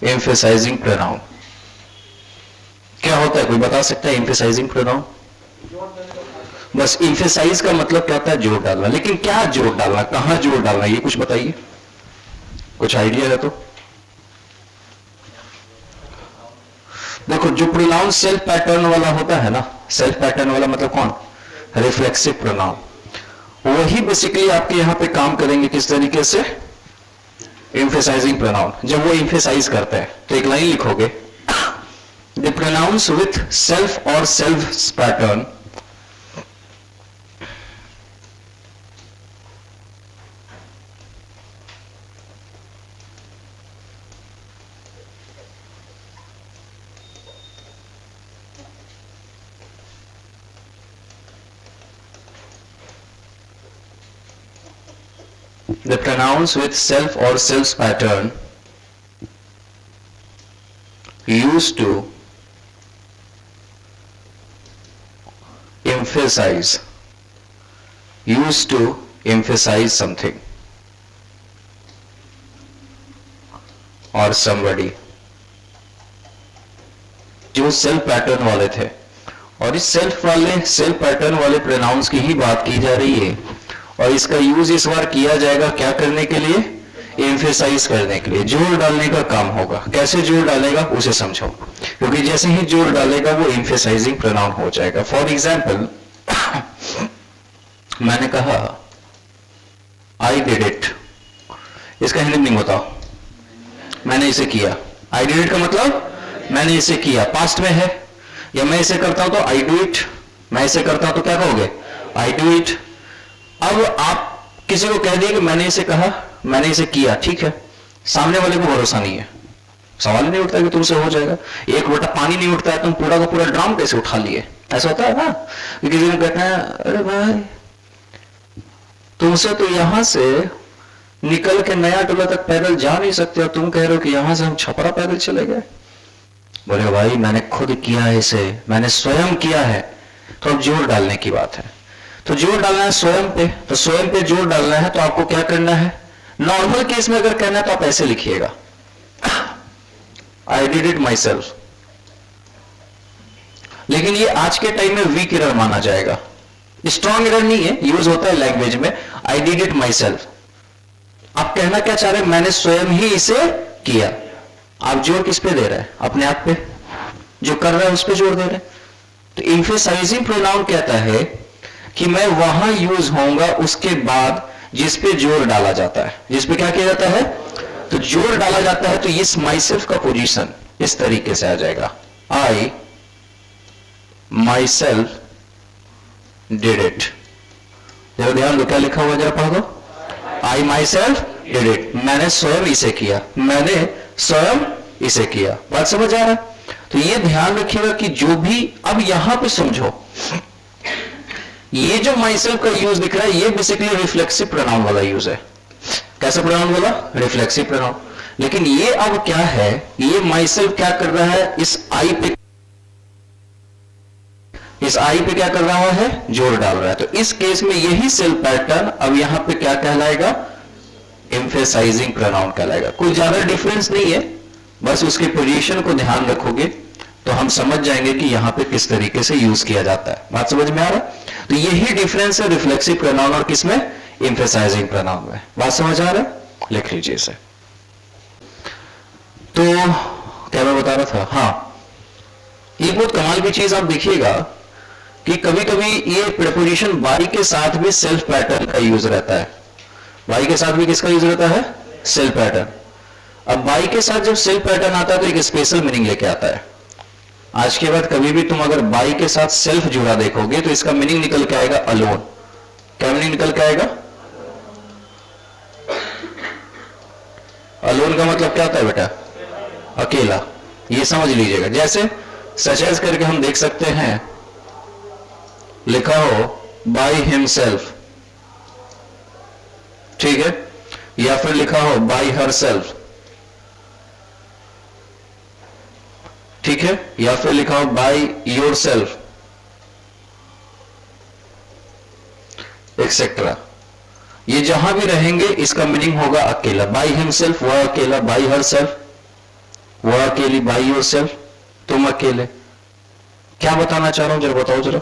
Emphasizing pronoun क्या होता है? कोई बता सकता है एम्फेसाइजिंग प्रोनाउन? बस एम्फेसाइज का मतलब क्या होता है? जोर डालना। लेकिन क्या जोर डालना, कहां जोर डालना, ये कुछ बताइए, कुछ आइडिया है तो? देखो, जो प्रोनाउन सेल्फ पैटर्न वाला होता है ना, सेल्फ पैटर्न वाला मतलब कौन? Reflexive pronoun. वही बेसिकली आपके यहां पे काम करेंगे किस तरीके से? Emphasizing pronoun. जब वो एम्फेसाइज करते हैं तो एक लाइन लिखोगे, द प्रोनाउंस विथ सेल्फ और self pattern the pronouns with self or self pattern used to emphasize something or somebody। जो सेल्फ पैटर्न वाले थे, और इस सेल्फ पैटर्न वाले प्रोनाउंस की ही बात की जा रही है, और इसका यूज इस बार किया जाएगा क्या करने के लिए? एम्फेसाइज करने के लिए, जोर डालने का काम होगा। कैसे जोर डालेगा उसे समझो, क्योंकि जैसे ही जोर डालेगा वो एम्फेसाइजिंग प्रोनाउन हो जाएगा। फॉर एग्जाम्पल, मैंने कहा आई डिड इट, इसका हिंदी मीनिंग बताओ। मैंने इसे किया। आई डिड इट का मतलब मैंने इसे किया, पास्ट में है। या मैं इसे करता हूं तो आई डू इट, मैं इसे करता हूं तो क्या कहोगे? I do it. अब आप किसी को कह दिए कि मैंने इसे कहा, मैंने इसे किया, ठीक है, सामने वाले को भरोसा नहीं है, सवाल ही नहीं उठता कि तुमसे हो जाएगा। एक लोटा पानी नहीं उठता है, तुम पूरा का पूरा ड्राम कैसे उठा लिए? ऐसा होता है ना, किसी ने कहना है अरे भाई तुमसे तो यहां से निकल के नया टोला तक पैदल जा नहीं सकते, और तुम कह रहे हो कि यहां से हम छपरा पैदल चले गए। बोले भाई मैंने खुद किया है इसे, मैंने स्वयं किया है। तो अब जोर डालने की बात है, तो जोर डालना है स्वयं पे, तो स्वयं पे जोर डालना है तो आपको क्या करना है? नॉर्मल केस में अगर कहना है तो आप ऐसे लिखिएगा, I did it my self. लेकिन ये आज के टाइम में वीक एरर माना जाएगा, स्ट्रॉन्ग एरर नहीं है, यूज होता है लैंग्वेज में, I did it my self. आप कहना क्या चाह रहे हैं? मैंने स्वयं ही इसे किया। आप जोर किस पे दे रहे हैं? अपने आप पे, जो कर रहा है उस पे जोर दे रहे हैं। तो एम्फेसाइजिंग प्रोनाउन कहता है कि मैं वहां यूज होऊंगा उसके बाद जिस पे जोर डाला जाता है। जिस पे क्या किया जाता है? तो जोर डाला जाता है। तो इस माई सेल्फ का पोजीशन इस तरीके से आ जाएगा, आई माई सेल्फ डिड इट। जरा ध्यान दो, क्या लिखा हुआ जरा पढ़ दो, आई माई सेल्फ डिड इट, मैंने स्वयं इसे किया, मैंने स्वयं इसे किया। बात समझ आ रहा है? तो ये ध्यान रखिएगा कि जो भी, अब यहां पे समझो, ये जो माई सेल्फ का यूज दिख रहा है ये बेसिकली रिफ्लेक्सिव प्रोनाउन वाला यूज है। कैसा प्रोनाउन वाला? Reflexive pronoun. लेकिन ये अब क्या है, ये माई सेल्फ क्या कर रहा है? इस आई पे क्या कर रहा है? जोर डाल रहा है। तो इस केस में यही सेल्फ पैटर्न अब यहां पे क्या कहलाएगा? एम्फेसाइजिंग प्रोनाउन कहलाएगा। कोई ज्यादा डिफरेंस नहीं है, बस उसके पोजीशन को ध्यान रखोगे तो हम समझ जाएंगे कि यहां पे किस तरीके से यूज किया जाता है। बात समझ में आ रहा है? तो यही डिफरेंस है रिफ्लेक्सिव प्रोनाउन और किसमें? एम्फेसाइजिंग प्रोनाउन में। बात समझ आ रहा है? लिख लीजिए इसे। तो क्या मैं बता रहा था, हाँ, ये बहुत कमाल की चीज आप देखिएगा कि कभी कभी ये प्रीपोजिशन बाई के साथ भी सेल्फ पैटर्न का यूज रहता है। बाई के साथ भी किसका यूज रहता है? Self pattern. अब बाई के साथ जब सेल्फ पैटर्न आता है तो एक स्पेशल मीनिंग लेके आता है। आज के बाद कभी भी तुम अगर बाई के साथ सेल्फ जुड़ा देखोगे तो इसका मीनिंग निकल के आएगा अलोन। क्या मीनिंग निकल के आएगा? अलोन का मतलब क्या होता है बेटा? अकेला। ये समझ लीजिएगा। जैसे सचेज करके हम देख सकते हैं, लिखा हो बाय हिमसेल्फ, ठीक है, या फिर लिखा हो बाय हर सेल्फ, ठीक है, या फिर लिखा हो बाय योर सेल्फ, एक्सेट्रा। ये जहां भी रहेंगे इसका मीनिंग होगा अकेला। बाय हिमसेल्फ वह अकेला, बाय हर सेल्फ वो अकेली, बाई योर सेल्फ, तुम अकेले। क्या बताना चाह रहा हूं जरा बताओ जरा,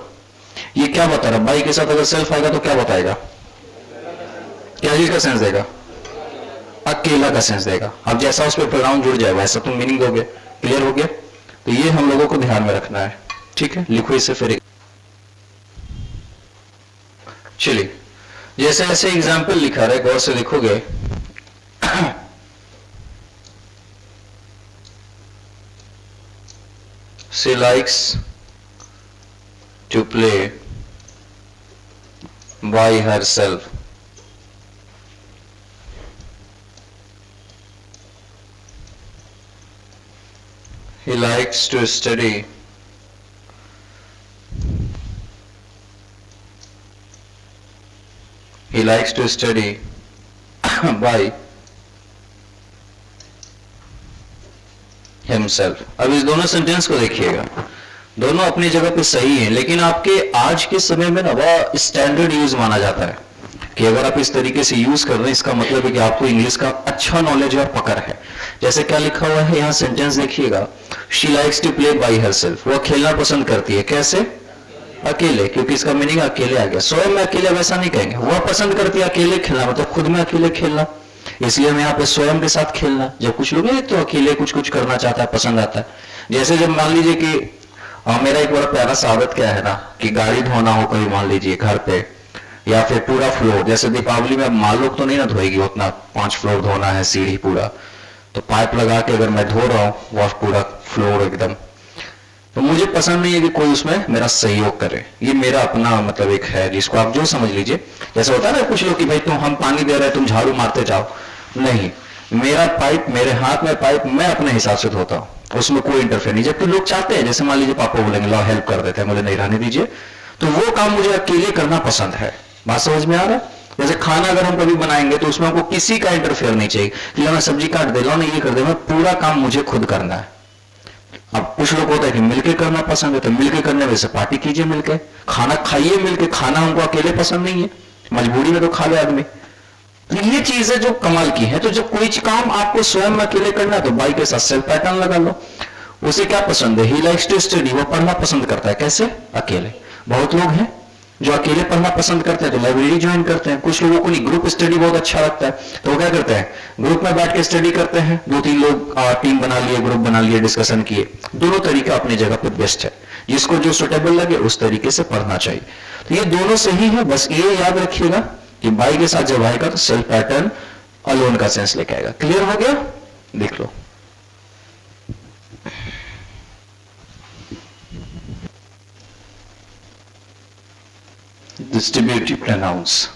ये क्या बता रहा? बाई के साथ अगर सेल्फ आएगा तो क्या बताएगा? क्या चीज का सेंस देगा? अकेला का सेंस देगा। अब जैसा उस पर प्रोनाउन जुड़ जाएगा ऐसा तुम मीनिंग दोगे। क्लियर हो गया? तो ये हम लोगों को ध्यान में रखना है। ठीक है, लिखो इसे फिर। चलिए, जैसे ऐसे एग्जाम्पल लिखा रहा है, गौर से लिखोगे। She likes to play by herself. He likes to study by himself. अब इस दोनों सेंटेंस को देखिएगा, दोनों अपनी जगह पे सही हैं, लेकिन आपके आज के समय में ना वह स्टैंडर्ड यूज माना जाता है कि अगर आप इस तरीके से यूज कर रहे हैं, इसका मतलब है कि आपको इंग्लिश का अच्छा नॉलेज और पकड़ है। जैसे क्या लिखा हुआ है यहाँ सेंटेंस देखिएगा, she likes to play by herself, वह खेलना पसंद करती है। कैसे? अकेले, क्योंकि इसका मीनिंग अकेले आ गया। स्वयं में अकेले वैसा नहीं कहेंगे, वह पसंद करती है अकेले खेलना, मतलब खुद में अकेले खेलना, इसलिए हम यहाँ पे स्वयं के साथ खेलना। जब कुछ लोग तो अकेले कुछ कुछ करना चाहता है, पसंद आता है। जैसे जब मान लीजिए कि मेरा एक बड़ा प्यारा सा आदत क्या है ना, कि गाड़ी धोना हो कहीं मान लीजिए घर पे, या फिर पूरा फ्लोर, जैसे दीपावली में माल लोग तो नहीं ना धोएगी उतना, 5 फ्लोर धोना है सीढ़ी पूरा, तो पाइप लगा के अगर मैं धो रहा हूँ वह पूरा फ्लोर एकदम, तो मुझे पसंद नहीं है कि कोई उसमें मेरा सहयोग करे। ये मेरा अपना मतलब एक है, जिसको आप जो समझ लीजिए। जैसे होता है ना कुछ लोग कि भाई तुम हम पानी दे रहे हैं तुम झाड़ू मारते जाओ, नहीं, मेरा पाइप, मेरे हाथ में पाइप, मैं अपने हिसाब से धोता हूं, उसमें कोई इंटरफेयर नहीं। जबकि लोग चाहते हैं, जैसे मान लीजिए पापा बोलेंगे लो हेल्प कर देते हैं, मुझे नहीं रहने दीजिए, तो वो काम मुझे अकेले करना पसंद है। बात समझ में आ रहा है? जैसे खाना अगर हम कभी बनाएंगे तो उसमें हमको किसी का इंटरफेयर नहीं चाहिए कि लो मैं सब्जी काट दे, लो नहीं ये कर दे, मैं पूरा काम मुझे खुद करना है। अब कुछ लोग होता है कि मिलके करना पसंद है, तो मिलके करने में से पार्टी कीजिए, मिलके खाना खाइए, मिलके खाना हमको अकेले पसंद नहीं है, मजबूरी में तो खा ले आदमी। ये चीजें जो कमाल की है। तो जब कोई काम आपको स्वयं में अकेले करना है तो बाई के साथ सेल्फ पैटर्न लगा लो। उसे क्या पसंद है? ही लाइक्स टू स्टडी, वो पढ़ना पसंद करता है। कैसे? अकेले। बहुत लोग हैं जो अकेले पढ़ना पसंद करते हैं तो लाइब्रेरी ज्वाइन करते हैं। कुछ लोगों को नहीं, ग्रुप स्टडी बहुत अच्छा लगता है, तो वो क्या करते हैं, ग्रुप में बैठ के स्टडी करते हैं। 2-3 लोग टीम बना लिए, ग्रुप बना लिए, डिस्कशन किए। दोनों तरीका अपनी जगह पे बेस्ट है, जिसको जो सुटेबल लगे उस तरीके से पढ़ना चाहिए। तो ये दोनों सही है, बस ये याद रखिएगा कि बाई के साथ जब आएगा तो सेल्फ पैटर्न अलोन का सेंस लेके आएगा। क्लियर हो गया? देख लो। Distributive pronouns.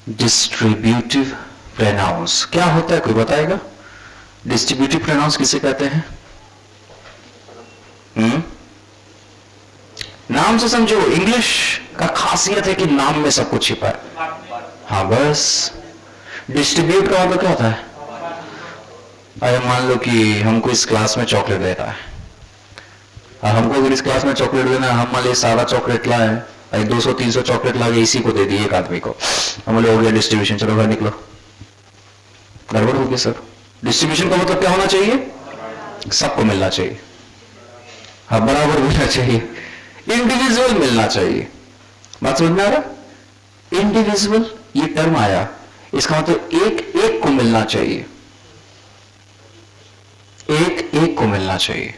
डिस्ट्रीब्यूटिव प्रोनाउंस क्या होता है, कोई बताएगा? डिस्ट्रीब्यूटिव प्रोनाउंस किसे कहते हैं? नाम से समझो, इंग्लिश का खासियत है कि नाम में सब कुछ छिपा है। हाँ बस। डिस्ट्रीब्यूट का मतलब क्या होता है? अरे मान लो कि हमको इस क्लास में चॉकलेट देना है, हमको अगर इस क्लास में चॉकलेट देना है, हम मान लीजिए सारा चॉकलेट लाए, 200-300 चॉकलेट लाके इसी को दे दिए एक आदमी को, हम बोले हो गया डिस्ट्रीब्यूशन, चलो घर निकलो। गड़बड़ हो गया सर। डिस्ट्रीब्यूशन का मतलब क्या होना चाहिए? सबको मिलना चाहिए, हाँ बराबर मिलना चाहिए, इंडिविजुअल मिलना चाहिए। बात समझ में आ रहा? इंडिविजुअल ये टर्म आया, इसका मतलब एक एक को मिलना चाहिए, एक एक को मिलना चाहिए।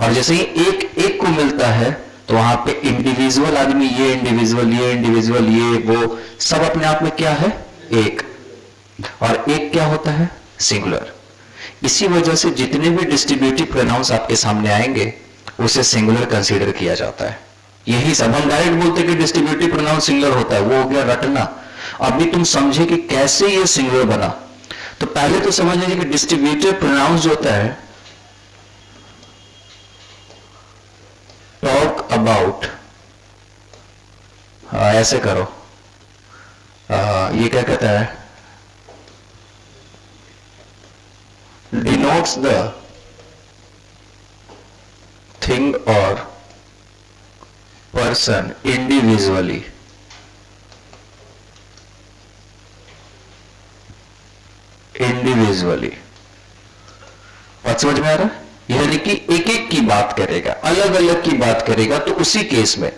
और जैसे ही एक एक को मिलता है तो वहां पे इंडिविजुअल आदमी, ये इंडिविजुअल, ये इंडिविजुअल, ये वो, सब अपने आप में क्या है? एक। और एक क्या होता है? सिंगुलर। इसी वजह से जितने भी डिस्ट्रीब्यूटिव प्रोनाउंस आपके सामने आएंगे उसे सिंगुलर कंसीडर किया जाता है। यही सब हम डायरेक्ट बोलते कि डिस्ट्रीब्यूटिव प्रोनाउंस सिंगुलर होता है, वो हो गया रटना। अभी तुम समझे कि कैसे ये सिंगुलर बना, तो पहले तो समझ लीजिए कि डिस्ट्रीब्यूटिव प्रोनाउंस जो होता है, टॉक अबाउट, ऐसे करो, ये क्या कहता है? डिनोट्स द थिंग और पर्सन इंडिविजुअली, बात समझ में आ रहा है? यानी कि एक एक की बात करेगा, अलग अलग की बात करेगा। तो उसी केस में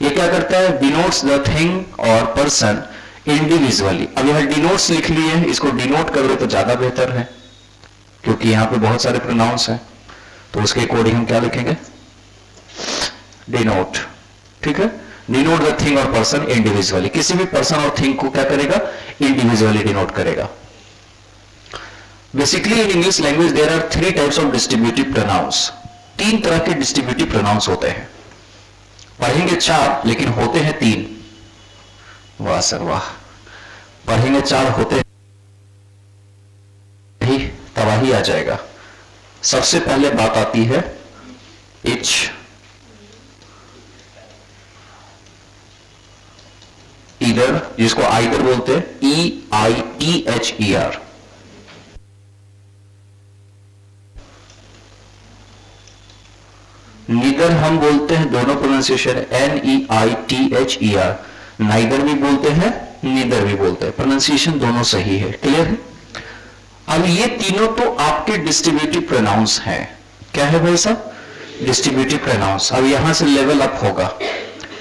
ये क्या करता है, डिनोट्स द थिंग और पर्सन इंडिविजुअली। अब यह डिनोट्स लिख लिए, इसको डिनोट कर दे तो ज्यादा बेहतर है, क्योंकि यहां पे बहुत सारे प्रोनाउंस हैं। तो उसके अकॉर्डिंग हम क्या लिखेंगे, डिनोट। ठीक है, डिनोट द थिंग और पर्सन इंडिविजुअली। किसी भी पर्सन और थिंग को क्या करेगा, इंडिविजुअली डिनोट करेगा। Basically in English language there are 3 types of distributive pronouns. 3 तरह के डिस्ट्रीब्यूटिव प्रोनाउंस होते हैं। पढ़ेंगे 4 लेकिन होते हैं 3। वाह सर वाह, पढ़ेंगे 4 होते ही तबाही आ जाएगा। सबसे पहले बात आती है इच, ईदर, जिसको आइदर बोलते हैं, EITHER। नीदर हम बोलते हैं, दोनों प्रोनाउंसिएशन NEITHER। नाइदर भी बोलते हैं, नीदर भी बोलते हैं, प्रोनाउंसिएशन दोनों सही है। क्लियर है? अब ये तीनों तो आपके डिस्ट्रीब्यूटिव प्रोनाउंस हैं। क्या है भाई साहब, डिस्ट्रीब्यूटिव प्रोनाउंस। अब यहां से लेवल अप होगा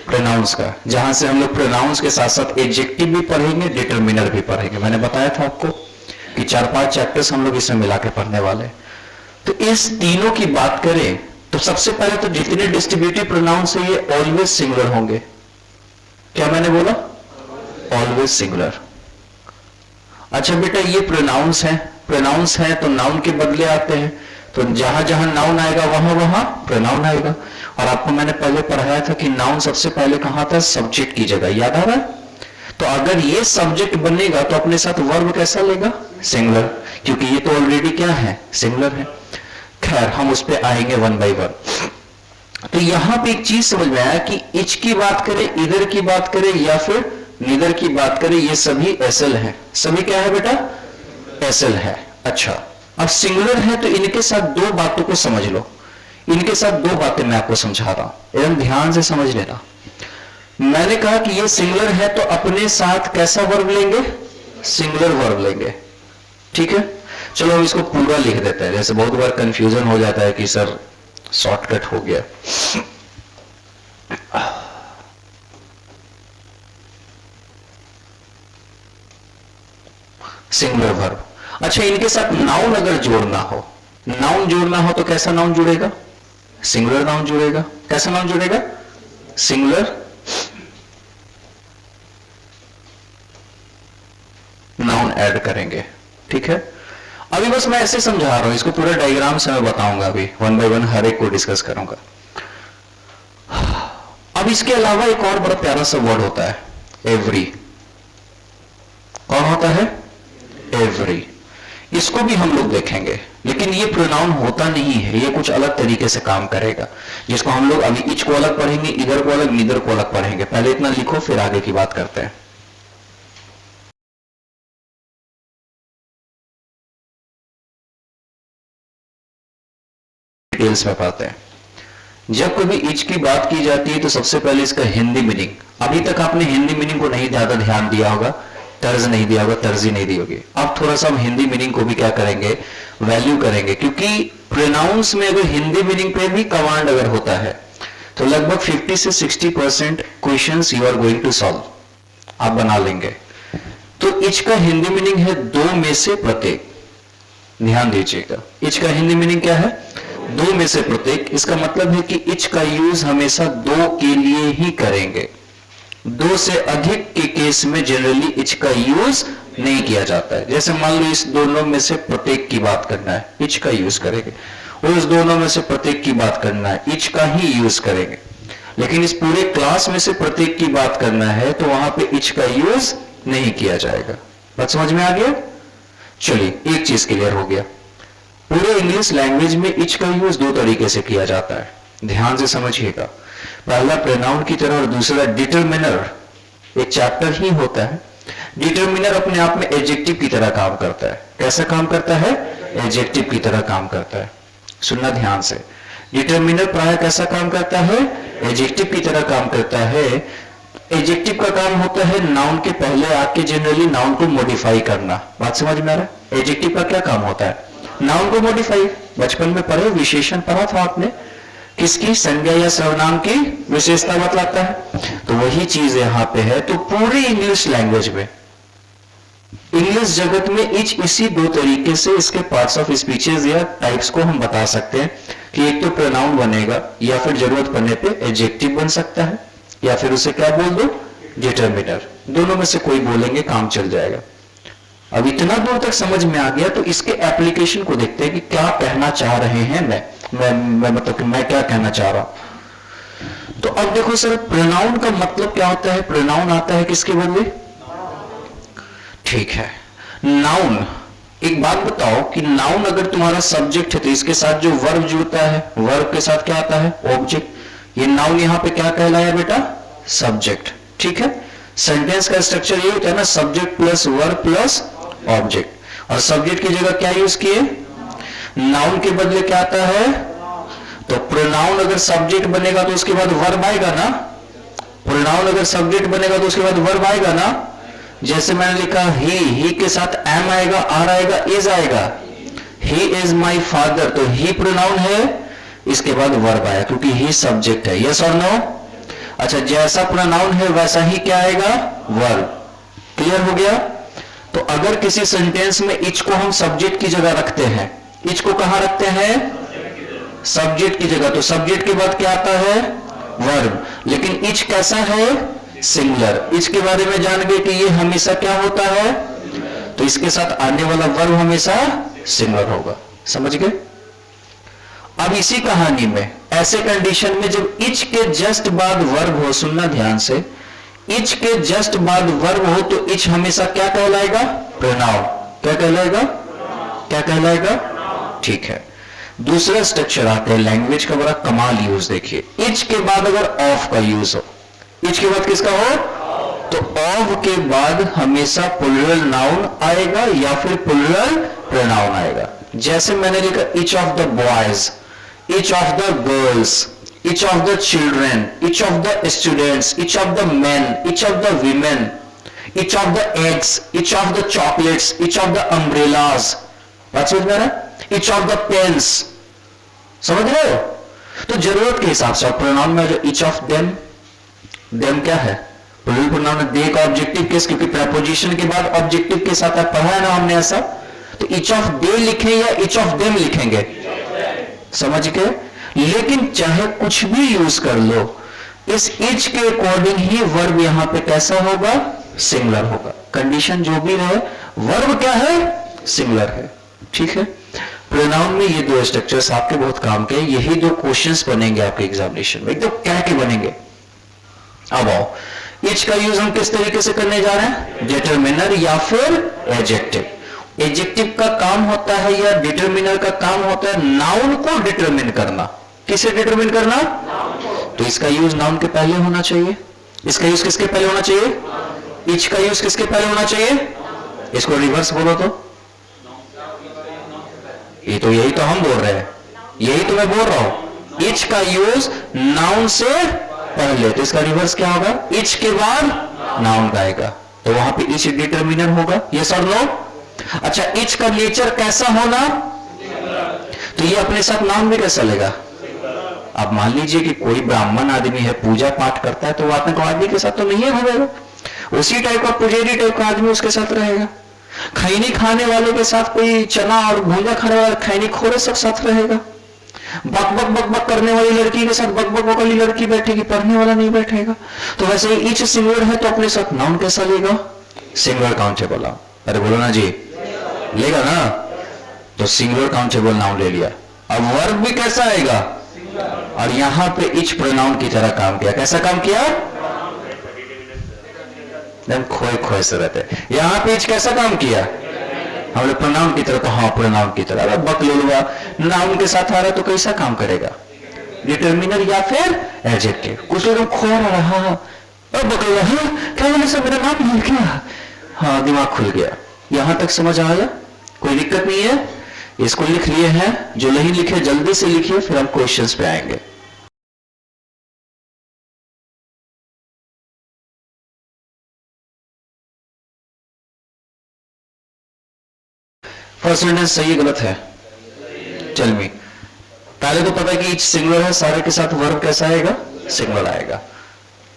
प्रोनाउंस का, जहां से हम लोग प्रोनाउंस के साथ साथ एडजेक्टिव भी पढ़ेंगे, डिटरमिनर भी पढ़ेंगे। मैंने बताया था आपको कि 4-5 चैप्टर्स हम लोग इसमें मिला के पढ़ने वाले। तो इस तीनों की बात करें तो सबसे पहले तो जितने डिस्ट्रीब्यूटिव प्रोनाउंस है ये ऑलवेज सिंगुलर होंगे। क्या मैंने बोला, ऑलवेज सिंगुलर। अच्छा बेटा ये प्रोनाउंस है, प्रोनाउंस है तो नाउन के बदले आते हैं, तो जहां जहां नाउन आएगा वहां वहां प्रोनाउन आएगा। और आपको मैंने पहले पढ़ाया था कि नाउन सबसे पहले कहां था, सब्जेक्ट की जगह, याद आ रहा है? तो अगर ये सब्जेक्ट बनेगा तो अपने साथ वर्ब कैसा लेगा, सिंगुलर, क्योंकि ये तो ऑलरेडी क्या है, सिंगुलर है। खैर हम उस पर आएंगे 1 बाय 1। तो यहां पे एक चीज समझ में आया कि इच की बात करें, इधर की बात करें या फिर नीदर की बात करें, ये सभी एसएल है। सभी क्या है बेटा, एसएल है। अच्छा अब सिंगुलर है तो इनके साथ 2 बातों को समझ लो। इनके साथ 2 बातें मैं आपको समझा रहा हूं, एकदम ध्यान से समझ लेना। मैंने कहा कि ये सिंगुलर है तो अपने साथ कैसा वर्ब लेंगे, सिंगुलर वर्ब लेंगे। ठीक है, चलो हम इसको पूरा लिख देते हैं। जैसे बहुत बार कंफ्यूजन हो जाता है कि सर शॉर्टकट हो गया। Singular verb. अच्छा इनके साथ नाउन अगर जोड़ना हो, नाउन जोड़ना हो तो कैसा नाउन जुड़ेगा, सिंगुलर नाउन जुड़ेगा। कैसा नाउन जुड़ेगा, सिंगुलर नाउन ऐड करेंगे। ठीक है, अभी बस मैं ऐसे समझा रहा हूं, इसको पूरा डायग्राम से मैं बताऊंगा, अभी 1 बाय 1 हर एक को डिस्कस करूंगा। अब इसके अलावा एक और बड़ा प्यारा सा वर्ड होता है, एवरी। कौन होता है, एवरी। इसको भी हम लोग देखेंगे, लेकिन ये प्रोनाउन होता नहीं है, ये कुछ अलग तरीके से काम करेगा, जिसको हम लोग अभी इच को अलग पढ़ेंगे, इधर को अलग, नीदर को अलग पढ़ेंगे। पहले इतना लिखो फिर आगे की बात करते हैं। डिटेल्स में पढ़ते हैं। जब कभी इच की बात की जाती है तो सबसे पहले इसका हिंदी मीनिंग, अभी तक आपने हिंदी मीनिंग को नहीं ज्यादा ध्यान दिया होगा, तर्ज नहीं दिया होगा, तरजी नहीं दी होगी। अब थोड़ा सा हम हिंदी मीनिंग को भी क्या करेंगे, वैल्यू करेंगे, क्योंकि प्रोनाउंस में अगर हिंदी मीनिंग पे भी कमांड अगर होता है तो लगभग 50 से 60% questions you are going to solve, आप बना लेंगे। तो इच का हिंदी मीनिंग है 2 में से प्रत्येक। ध्यान दीजिएगा, इच का हिंदी मीनिंग क्या है, 2 में से प्रत्येक। इसका मतलब है कि इच का यूज हमेशा 2 के लिए ही करेंगे। 2 से अधिक के केस में जनरली इच का यूज नहीं किया जाता है। जैसे मान लो इस दोनों में से प्रत्येक की बात करना है, इच का यूज करेंगे, और इस दोनों में से प्रत्येक की बात करना है, इच का ही यूज करेंगे। लेकिन इस पूरे क्लास में से प्रत्येक की बात करना है तो वहां पे इच का यूज नहीं किया जाएगा। बात समझ में आ गया? चलिए एक चीज क्लियर हो गया, पूरे इंग्लिश लैंग्वेज में इच का यूज 2 तरीके से किया जाता है, ध्यान से समझिएगा। पहला प्रोनाउन की तरह और दूसरा डिटरमिनर। एक चैप्टर ही होता है। डिटरमिनर अपने आप में एडजेक्टिव की तरह काम करता है। कैसा काम करता है, एडजेक्टिव की तरह काम करता है। सुनना ध्यान से, डिटरमिनर प्राय कैसा काम करता है, एडजेक्टिव की तरह काम करता है। एडजेक्टिव का काम होता है नाउन के पहले आके जनरली नाउन को मॉडिफाई करना। बात समझ में आ रहा है? एडजेक्टिव का क्या काम होता है, नाउन को मॉडिफाई, बचपन में पढ़े, विशेषण पढ़ा था आपने, किसकी, संज्ञा या सर्वनाम की विशेषता बतलाता है। तो वही चीज यहां पे है। तो पूरी इंग्लिश लैंग्वेज में, इंग्लिश जगत में इसी दो तरीके से इसके पार्ट्स ऑफ स्पीचेस या टाइप्स को हम बता सकते हैं कि एक तो प्रोनाउन बनेगा, या फिर जरूरत पड़ने पे एडजेक्टिव बन सकता है, या फिर उसे क्या बोल दो, डिटर्मिनर। दोनों में से कोई बोलेंगे, काम चल जाएगा। अब इतना दूर तक समझ में आ गया, तो इसके एप्लीकेशन को देखते हैं कि क्या कहना चाह रहे हैं मैं मतलब कि मैं क्या कहना चाह रहा हूं। तो अब देखो सर, प्रोनाउन का मतलब क्या होता है? प्रोनाउन आता है किसके बदले? ठीक है, नाउन। एक बात बताओ कि नाउन अगर तुम्हारा सब्जेक्ट है तो इसके साथ जो वर्ब जुड़ता है, वर्ब के साथ क्या आता है? ऑब्जेक्ट। ये नाउन यहां पे क्या कहलाया बेटा? सब्जेक्ट। ठीक है, सेंटेंस का स्ट्रक्चर ये होता है ना, subject plus verb plus object. और सब्जेक्ट की जगह क्या यूज किए? नाउन के बदले क्या आता है? तो प्रोनाउन अगर सब्जेक्ट बनेगा तो उसके बाद वर्ब आएगा ना। प्रोनाउन अगर सब्जेक्ट बनेगा तो उसके बाद वर्ब आएगा ना। जैसे मैंने लिखा ही के साथ एम आएगा, आर आएगा, इज आएगा। ही इज माई फादर, तो ही प्रोनाउन है, इसके बाद वर्ब आया क्योंकि ही सब्जेक्ट है। यस और नो? अच्छा, जैसा प्रोनाउन है वैसा ही क्या आएगा? वर्ब। क्लियर हो गया? तो अगर किसी सेंटेंस में इच को हम सब्जेक्ट की जगह रखते हैं, इच को कहां रखते हैं? सब्जेक्ट की जगह, तो सब्जेक्ट के बाद क्या आता है? वर्ब। लेकिन इच कैसा है? सिंगुलर। इसके बारे में जान गए कि ये हमेशा क्या होता है? तो इसके साथ आने वाला वर्ब हमेशा सिंगुलर होगा। समझ गए? अब इसी कहानी में ऐसे कंडीशन में जब इच के जस्ट बाद वर्ब हो, सुनना ध्यान से, इच के जस्ट बाद वर्ब हो तो इच हमेशा क्या कहलाएगा? प्रोनाउन। क्या कहलाएगा? क्या कहलाएगा? ठीक है। दूसरा स्ट्रक्चर आता है लैंग्वेज का, बड़ा कमाल यूज देखिए। इच के बाद अगर ऑफ का यूज हो, इच के बाद किसका हो? तो ऑफ के बाद हमेशा प्लूरल नाउन आएगा या फिर प्लूरल प्रोनाउन आएगा। जैसे मैंने लिखा each of the boys, each of the girls, each of the children, each of the students, each of the men, each of the women, each of the eggs, each of the chocolates, each of the umbrellas, बात समझ में आ रहा है? each of the pens, समझ रहे हो? तो जरूरत के हिसाब से प्रोनाउन में जो each of them, them क्या है? प्लूरल प्रोनाउन है, दे का ऑब्जेक्टिव केस, क्योंकि प्रेपोजिशन के बाद ऑब्जेक्टिव के साथ है, पढ़ा है ना हमने ऐसा। तो each of they लिखें या each of them लिखेंगे? समझ गए? लेकिन चाहे कुछ भी यूज कर लो, इस इच के अकॉर्डिंग ही वर्ब यहां पे कैसा होगा? सिंगुलर होगा। कंडीशन जो भी रहे, वर्ब क्या है? सिंगुलर है। ठीक है। प्रोनाउन में ये दो स्ट्रक्चर्स आपके बहुत काम के, यही दो क्वेश्चंस बनेंगे आपके एग्जामिनेशन में, एकदम क्या के बनेंगे। अब आओ, इच का यूज हम किस तरीके से करने जा रहे हैं? डिटरमिनर या फिर एडजेक्टिव। एडजेक्टिव का काम होता है या डिटरमिनर का काम होता है नाउन को डिटरमिन करना। किसे डिटरमिन करना? तो इसका यूज नाउन के पहले होना चाहिए। इसका यूज किसके पहले होना चाहिए? इच का यूज किसके पहले होना चाहिए? इसको रिवर्स बोलो तो यही तो हम बोल रहे हैं, यही तो मैं बोल रहा हूं। इच का यूज नाउन से पहले, तो इसका रिवर्स क्या होगा? इच के बाद नाउन का आएगा, तो वहां पे इच डिटरमिनर होगा। यस और नो? अच्छा, इच का नेचर कैसा होना? तो ये अपने साथ नाउन भी कैसा लेगा? अब मान लीजिए कि कोई ब्राह्मण आदमी है, पूजा पाठ करता है, तो वो आतंकवादी के साथ तो नहीं रहेगा। उसी टाइप का पुजारी टाइप का आदमी उसके साथ रहेगा। खैनी खाने वाले के साथ कोई चना और भूंजा खाने वाला खैनी खोरे सब साथ रहेगा। बक बक बक बक करने वाली लड़की के साथ बक बक बक वाली लड़की बैठेगी, पढ़ने वाला नहीं बैठेगा। तो वैसे ही इच सिंगुलर है तो अपने साथ नाउन कैसा लेगा? Singular countable. अरे बोलो ना जी, लेगा ना? तो सिंगुलर काउंटेबल नाउन ले लिया। अब वर्ब भी कैसा आएगा? और यहां पे इच प्रोनाउन की तरह काम किया। कैसा काम किया? खोए खोए से रहते। यहां पे इच कैसा काम किया? हमने प्रोनाउन की तरह, तो हाँ प्रोनाउन की तरह। बकलुलवा नाउन के साथ आ रहा है तो कैसा काम करेगा? डिटरमिनर या फिर एडजेक्टिव। कुछ लोग खो रहा है, बकलुलवा क्या बोले सर, मेरा नाम भूल गया। हाँ, दिमाग खुल गया। यहां तक समझ आया? कोई दिक्कत नहीं है? इसको लिख लिए हैं, जो नहीं लिखे जल्दी से लिखिए, फिर हम क्वेश्चंस पे आएंगे। फर्स्ट सेंटेंस सही गलत है? Tell me. पहले तो पता है कि ईच सिंगुलर है, सारे के साथ वर्ब कैसा आएगा? सिंगुलर आएगा।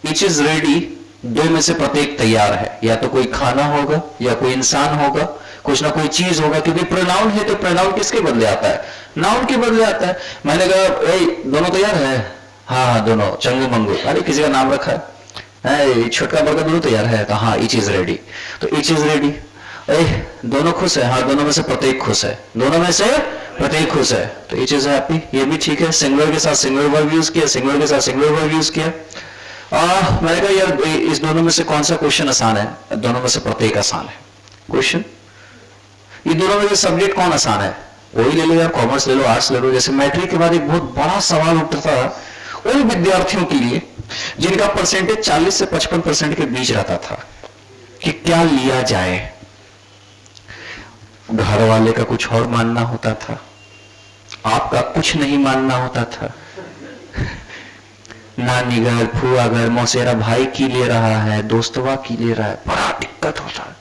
ईच इज रेडी, दो में से प्रत्येक तैयार है, या तो कोई खाना होगा या कोई इंसान होगा, कुछ ना कोई चीज होगा, क्योंकि प्रोनाउन है तो प्रोनाउन किसके बदले आता है? नाउन के बदले आता है। मैंने कहा ए दोनों तैयार है? हाँ हाँ दोनों, चंगू मंगू, अरे किसी का नाम रखा है, छोटका बड़का दोनों तैयार है, तो हाँ ईच इज रेडी, तो ईच इज रेडी। दोनों खुश है? हाँ दोनों में से प्रत्येक खुश है, दोनों में से प्रत्येक खुश है, तो ईच इज हैप्पी, ये भी ठीक है। सिंगुलर के साथ सिंगुलर वर्ब यूज किया, सिंगुलर के साथ सिंगुलर वर्ब यूज किया। मैंने कहा यार इस दोनों में से कौन सा क्वेश्चन आसान है? दोनों में से प्रत्येक आसान है क्वेश्चन। ये दोनों में से सब्जेक्ट कौन आसान है? वही ले लो यार, कॉमर्स ले लो, आर्ट्स ले लो। जैसे मैट्रिक के बाद एक बहुत बड़ा सवाल उठता था उन विद्यार्थियों के लिए जिनका परसेंटेज 40 से 55% के बीच रहता था कि क्या लिया जाए। घर वाले का कुछ और मानना होता था, आपका कुछ नहीं मानना होता था। नानी घर, फुआ घर, मौसेरा भाई की ले रहा है, दोस्तवा की ले रहा है, बड़ा दिक्कत होता है।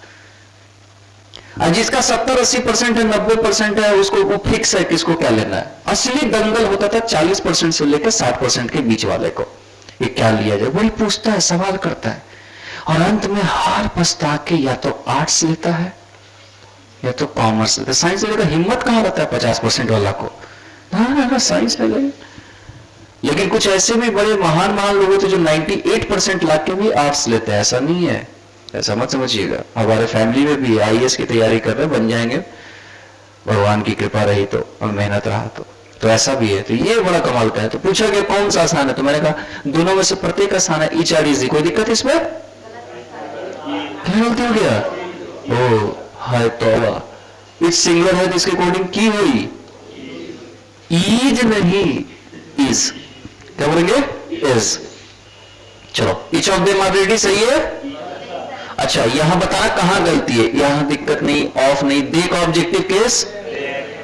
और जिसका 70-80% है, 90% है, उसको वो फिक्स है किसको क्या लेना है। असली दंगल होता था 40% से लेकर 60% के बीच वाले को, ये क्या लिया जाए, वही पूछता है, सवाल करता है, और अंत में हार पछता के या तो आर्ट्स लेता है या तो कॉमर्स लेता है। साइंस लेने का हिम्मत कहां रहता है 50% वाला को? हाँ साइंस ले लेंगे। लेकिन कुछ ऐसे भी बड़े महान लोग होते जो 98% ला के भी आर्ट्स लेते हैं। ऐसा नहीं है, ऐसा मत समझिएगा। हमारे फैमिली में भी आईएएस की तैयारी कर रहे, बन जाएंगे भगवान की कृपा रही तो और मेहनत रहा तो ऐसा भी है। तो ये बड़ा कमाल का है। तो पूछा गया कौन सा आसान है, तो मैंने कहा दोनों में से प्रत्येक आसान है। ईच आर इजी, कोई दिक्कत इसमें? क्या गलती हो गया? ओ हाय तौबा, ईच सिंगुलर है तो इसके अकॉर्डिंग की हुई ईज नहीं इज, क्या बोलेंगे? इज। चलो each of them are ready, सही है। अच्छा यहां बताना कहां गलती है। यहां दिक्कत नहीं, ऑफ नहीं, देख ऑब्जेक्टिव केस,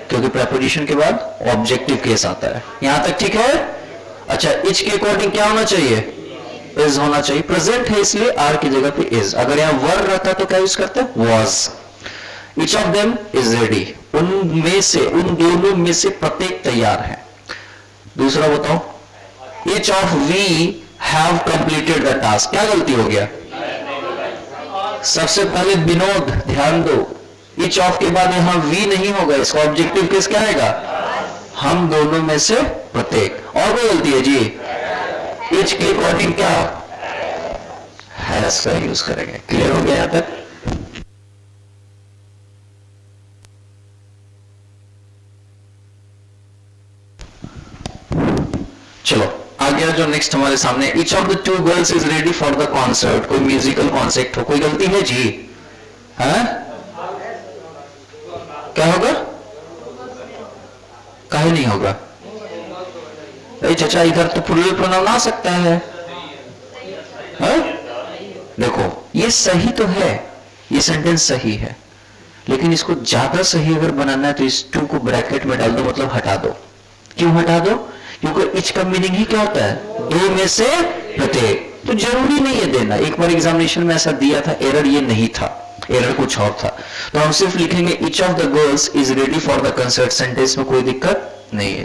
क्योंकि प्रेपोजिशन के बाद ऑब्जेक्टिव केस आता है। यहां तक ठीक है। अच्छा इच के अकॉर्डिंग क्या होना चाहिए? इज होना चाहिए। प्रेजेंट है इसलिए आर की जगह पे इज। अगर यहां वर रहता तो क्या यूज करते? Was. Each of them is ready, उनमें से, उन दोनों में से प्रत्येक तैयार है। दूसरा बताओ, each of we have completed the task, क्या गलती हो गया? सबसे पहले विनोद, ध्यान दो, ईच ऑफ के बाद यहां वी नहीं होगा, इसका ऑब्जेक्टिव केस क्या आएगा? हम दोनों में से प्रत्येक। और कोई गलती है जी? ईच के अकॉर्डिंग क्या हैज का यूज करेंगे। क्लियर हो गया यहां तक? चलो आ गया जो नेक्स्ट हमारे सामने। Each of the two girls is ready for the concert, कोई म्यूजिकल कॉन्सर्ट हो, कोई गलती है जी? है? क्या होगा? काहे नहीं होगा? अरे चाचा इधर तो प्लूरल प्रोनाउन आ सकता है। देखो ये सही तो है, ये सेंटेंस सही है, लेकिन इसको ज्यादा सही अगर बनाना है तो इस टू को ब्रैकेट में डाल दो, मतलब हटा दो। क्यों हटा दो? क्योंकि इच का मीनिंग ही क्या होता है? दो में से प्रत्येक। तो जरूरी नहीं है देना। एक बार एग्जामिनेशन में ऐसा दिया था, एरर ये नहीं था, एरर कुछ और था। तो हम सिर्फ लिखेंगे each of the girls is ready for the concert, sentence में कोई दिक्कत नहीं है।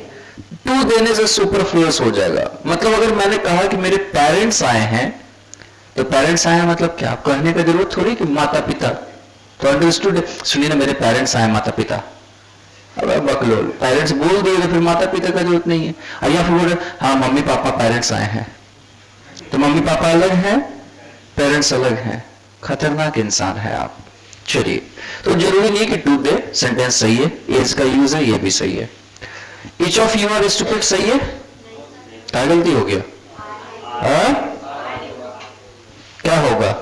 टू देने से सुपरफ्लुअस हो जाएगा। मतलब अगर मैंने कहा कि मेरे पेरेंट्स आए हैं, तो पेरेंट्स आए हैं मतलब क्या? कहने का जरूरत थोड़ी कि माता पिता, तो अंडरस्टूड। सुनिए ना, मेरे पेरेंट्स आए, माता पिता, अब बकलोल, पेरेंट्स बोल दिए तो फिर माता पिता का जरूरत नहीं है। या फिर बोले हाँ मम्मी पापा पेरेंट्स आए हैं, तो मम्मी पापा अलग हैं, पेरेंट्स अलग हैं। खतरनाक इंसान है आप। चलिए, तो जरूरी नहीं कि टू दे, सेंटेंस सही है, एज का यूज है, ये भी सही है। Each of you are stupid सही है, क्या गलती हो गया? क्या होगा?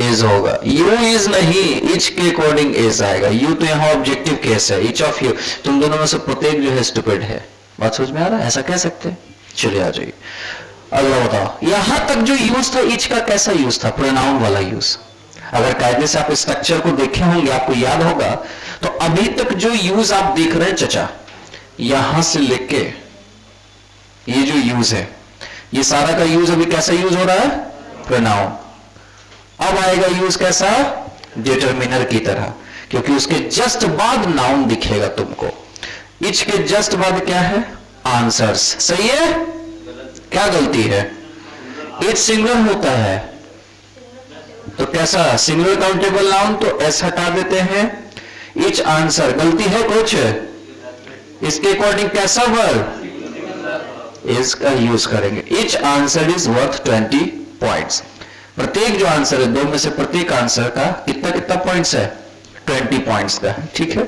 इज होगा। यू इज नहीं, इच के अकॉर्डिंग इज आएगा। यू तो यहां ऑब्जेक्टिव केस है। ईच ऑफ यू, तुम दोनों में से प्रत्येक जो है स्टूपिड है। बात समझ में आ रहा है? ऐसा कह सकते हैं। चलिए आ जाइए, अगला बताओ। यहां तक जो यूज था इच का, कैसा यूज था? प्रोनाउन वाला यूज। अगर कायदे से आप स्ट्रक्चर को देखे होंगे, आपको याद होगा, तो अभी तक जो यूज आप देख रहे हैं चचा, यहां से लेके ये जो यूज है, ये सारा का यूज अभी कैसा यूज हो रहा है? प्रोनाउन। अब आएगा यूज कैसा? डिटरमिनर की तरह, क्योंकि उसके जस्ट बाद नाउन दिखेगा तुमको। इच के जस्ट बाद क्या है? आंसर्स। सही है? क्या गलती है? इच सिंगुलर होता है तो कैसा? सिंगुलर काउंटेबल नाउन, तो एस हटा देते हैं। इच आंसर, गलती है कुछ? इसके अकॉर्डिंग कैसा वर्ब? इज का यूज करेंगे। Etch answer is worth 20 points. प्रत्येक जो आंसर है, दो में से प्रत्येक आंसर का कितना कितना पॉइंट्स है? 20 पॉइंट्स का। ठीक है,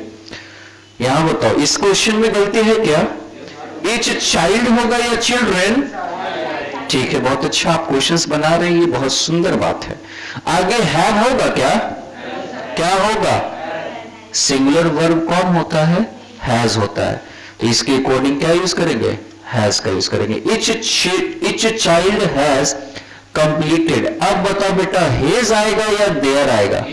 यहां बताओ इस क्वेश्चन में गलती है क्या? इच चाइल्ड होगा या चिल्ड्रेन? ठीक है, बहुत अच्छा, आप क्वेश्चंस बना रहे हैं, ये बहुत सुंदर बात है। आगे हैव होगा क्या? क्या होगा? सिंगुलर वर्ब कौन होता है? हैज होता है, तो इसके अकॉर्डिंग क्या यूज करेंगे? हैज का यूज करेंगे। Etch child has completed. अब बताओ बेटा, हेज आएगा या देयर आएगा?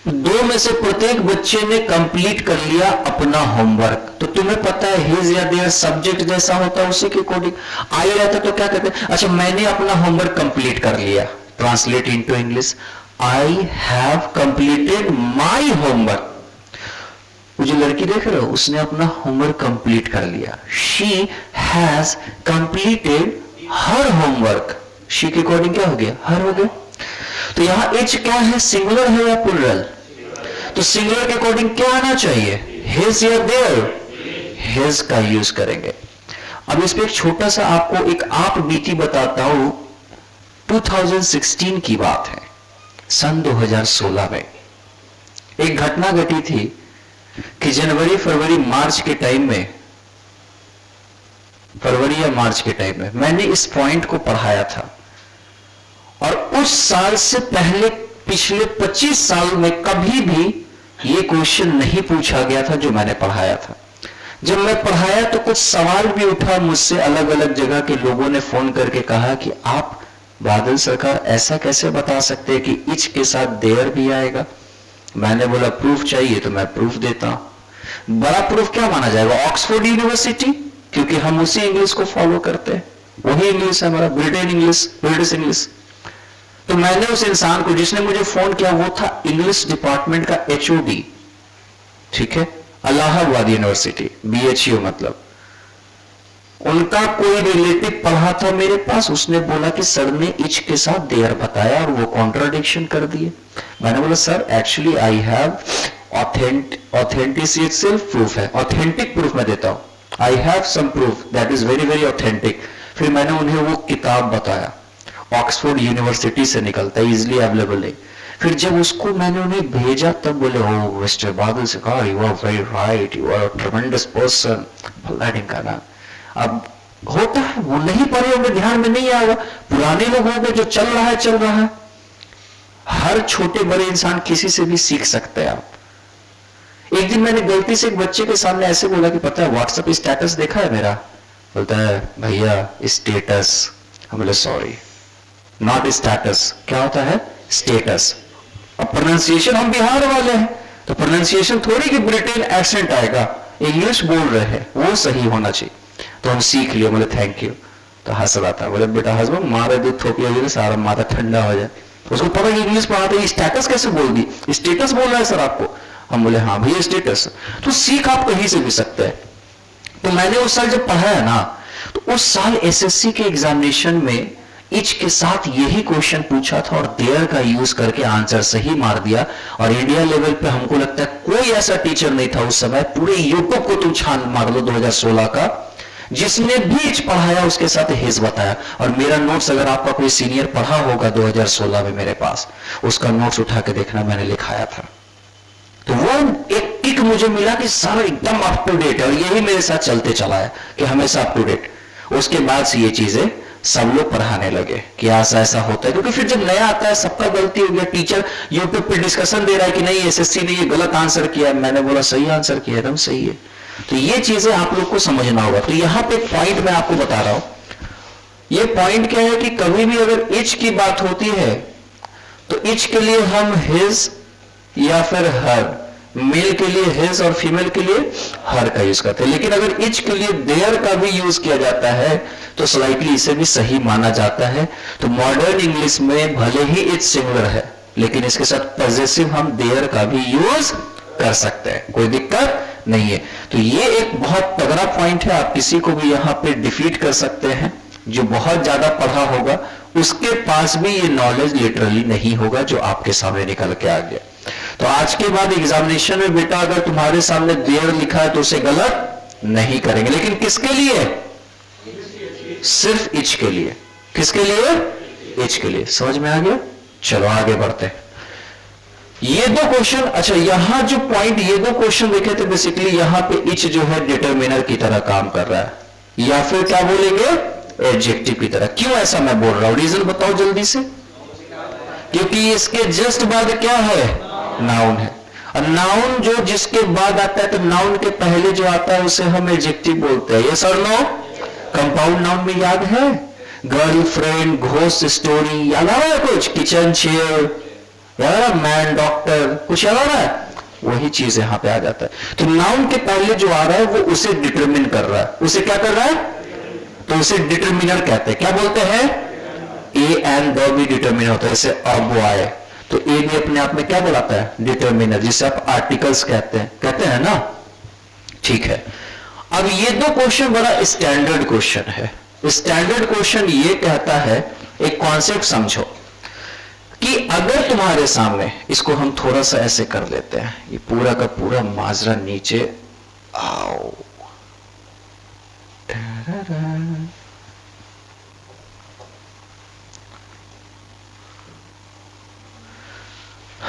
दो में से प्रत्येक बच्चे ने कंप्लीट कर लिया अपना होमवर्क, तो तुम्हें पता है हेज या देयर सब्जेक्ट जैसा होता है, उसी के अकॉर्डिंग आई रहता तो क्या कहते हैं? अच्छा, मैंने अपना होमवर्क कंप्लीट कर लिया, translate into English, I have completed my homework. वो जो लड़की देख रहे हो, उसने अपना होमवर्क कंप्लीट कर लिया। She has completed her homework. She के अकॉर्डिंग क्या हो गया? हर हो गया। तो यहां एच क्या है? सिंगुलर है या प्लूरल? तो सिंगुलर के अकॉर्डिंग क्या आना चाहिए? हिज या देयर? हिज का यूज करेंगे। अब इस पे एक छोटा सा आपको एक आप बीती बताता हूं। 2016 की बात है, सन 2016 में एक घटना घटी थी कि जनवरी फरवरी मार्च के टाइम में, फरवरी या मार्च के टाइम में मैंने इस पॉइंट को पढ़ाया था, और उस साल से पहले पिछले 25 साल में कभी भी ये क्वेश्चन नहीं पूछा गया था जो मैंने पढ़ाया था। जब मैं पढ़ाया तो कुछ सवाल भी उठा मुझसे, अलग अलग जगह के लोगों ने फोन करके कहा कि आप बादल सरकार ऐसा कैसे बता सकते हैं कि इच के साथ देयर भी आएगा? मैंने बोला प्रूफ चाहिए तो मैं प्रूफ देता हूं। बड़ा प्रूफ क्या माना जाएगा? ऑक्सफोर्ड यूनिवर्सिटी, क्योंकि हम उसी इंग्लिश को फॉलो करते हैं, वही इंग्लिश है हमारा, ब्रिटेन इंग्लिश, ब्रिटिश इंग्लिश। तो मैंने उस इंसान को जिसने मुझे फोन किया, वो था इंग्लिश डिपार्टमेंट का HOD, ठीक है, इलाहाबाद यूनिवर्सिटी, BHU मतलब। उनका कोई रिलेटिव पढ़ा था मेरे पास, उसने बोला कि सर ने इच के साथ देयर बताया और वो कॉन्ट्राडिक्शन कर दिए। मैंने बोला sir actually I have authenticity self proof है, ऑथेंटिक प्रूफ मैं देता हूं, I have some proof that is very very authentic. फिर मैंने उन्हें वो किताब बताया, ऑक्सफोर्ड यूनिवर्सिटी से निकलता है, इजिली अवेलेबल है। फिर जब उसको मैंने उन्हें भेजा तब बोले ओ mister Badal Sarkar, you are very right, you are a tremendous person, फला ढिमकाना। अब होता है, वो नहीं पढ़े होंगे, ध्यान में नहीं आएगा, पुराने लोग होंगे, जो चल रहा है चल रहा है। हर छोटे बड़े इंसान किसी से भी सीख सकते हैं आप। एक दिन मैंने गलती से एक बच्चे के सामने ऐसे बोला कि पता है व्हाट्सएप स्टेटस देखा है मेरा? बोलता है भैया स्टेटस। हम बोले सॉरी, नॉट स्टेटस। क्या होता है? स्टेटस। अब प्रोनाउंसिएशन हम बिहार वाले हैं, तो प्रोनाउंसिएशन थोड़ी कि ब्रिटेन एक्सेंट आएगा, इंग्लिश बोल रहे हैं, वो सही होना चाहिए। तो हम सीख लिए, बोले थैंक यू। तो हंस रहा था, बोले बेटा हंसबो, मारे दूध थोपिया होगी सारा माथा ठंडा हो जाए। उसको पता कि इंग्लिश पढ़ाते हैं, स्टेटस कैसे बोल दी? स्टेटस बोल रहा है सर आपको? हम बोले हाँ भैया स्टेटस। तो सीख आप कहीं से भी सकते हैं। तो मैंने उस साल जब पढ़ाया ना, तो उस साल SSC के एग्जामिनेशन में इच के साथ यही क्वेश्चन पूछा था और देयर का यूज करके आंसर सही मार दिया। और इंडिया लेवल पे हमको लगता है कोई ऐसा टीचर नहीं था उस समय, पूरे यूट्यूब को तुम छान मार लो 2016 का, जिसने भी इच पढ़ाया उसके साथ हिज बताया। और मेरा नोट्स अगर आपका कोई सीनियर पढ़ा होगा 2016 में मेरे पास, उसका नोट्स उठा के देखना, मैंने लिखाया था। तो वो एक किक मुझे मिला कि सर एकदम अप टू डेट है, और यही मेरे साथ चलते चला है कि हमेशा अप टू डेट। उसके बाद से ये चीजें सब लोग पढ़ाने लगे कि ऐसा ऐसा होता है, क्योंकि फिर जब नया आता है सबका गलती हो गया। टीचर यूट्यूब पे डिस्कशन दे रहा है कि नहीं SSC ने ये गलत आंसर किया, मैंने बोला सही आंसर किया, एकदम सही है। तो ये चीजें आप लोग को समझना होगा। तो यहां पे पॉइंट मैं आपको बता रहा हूं, ये पॉइंट क्या है कि कभी भी अगर इच की बात होती है तो इच के लिए हम हिज या फिर हर, मेल के लिए हिज और फीमेल के लिए हर का यूज करते हैं। लेकिन अगर इच के लिए देयर का भी यूज किया जाता है तो स्लाइटली इसे भी सही माना जाता है। तो मॉडर्न इंग्लिश में भले ही इच सिंगुलर है, लेकिन इसके साथ पॉजेसिव हम देयर का भी यूज कर सकते हैं, कोई दिक्कत नहीं है। तो ये एक बहुत तगड़ा पॉइंट है, आप किसी को भी यहां पे डिफीट कर सकते हैं जो बहुत ज्यादा पढ़ा होगा, उसके पास भी ये नॉलेज लिटरली नहीं होगा जो आपके सामने निकल के आ गया। तो आज के बाद एग्जामिनेशन में बेटा अगर तुम्हारे सामने देर लिखा है तो उसे गलत नहीं करेंगे, लेकिन किसके लिए? सिर्फ इच के लिए। किसके लिए? इच के लिए। समझ में आ गया? चलो आगे बढ़ते हैं। ये दो क्वेश्चन, अच्छा यहां जो पॉइंट, ये दो क्वेश्चन देखे थे, बेसिकली यहां पे इच जो है डिटरमिनर की तरह काम कर रहा है, या फिर क्या बोलेंगे, एडजेक्टिव की तरह। क्यों ऐसा मैं बोल रहा हूं, रीजन बताओ जल्दी से। क्योंकि इसके जस्ट बाद क्या है, नाउन है। और नाउन जो जिसके बाद आता है, तो नाउन के पहले जो आता है उसे हम एडजेक्टिव बोलते हैं। यस और नो? कंपाउंड नाउन में याद है, गर्लफ्रेंड, घोस्ट स्टोरी, याद आ रहा है कुछ? किचन चेयर, याद आ रहा है? मैन डॉक्टर, कुछ याद आ रहा है? वही चीज यहां पे आ जाता है। तो नाउन के पहले जो आ रहा है वो उसे डिटरमिन कर रहा है। उसे क्या कर रहा है? तो उसे डिटरमिनर कहते हैं। क्या बोलते हैं? ए एंड द भी डिटरमिनर होता है। जैसे अब वो आए तो ए भी अपने आप में क्या बुलाता है, डिटरमिनर, जिसे आप आर्टिकल्स कहते हैं ना। ठीक है, अब ये दो क्वेश्चन बड़ा स्टैंडर्ड क्वेश्चन है। स्टैंडर्ड क्वेश्चन ये कहता है, एक कॉन्सेप्ट समझो कि अगर तुम्हारे सामने, इसको हम थोड़ा सा ऐसे कर लेते हैं, ये पूरा का पूरा माजरा नीचे आओ,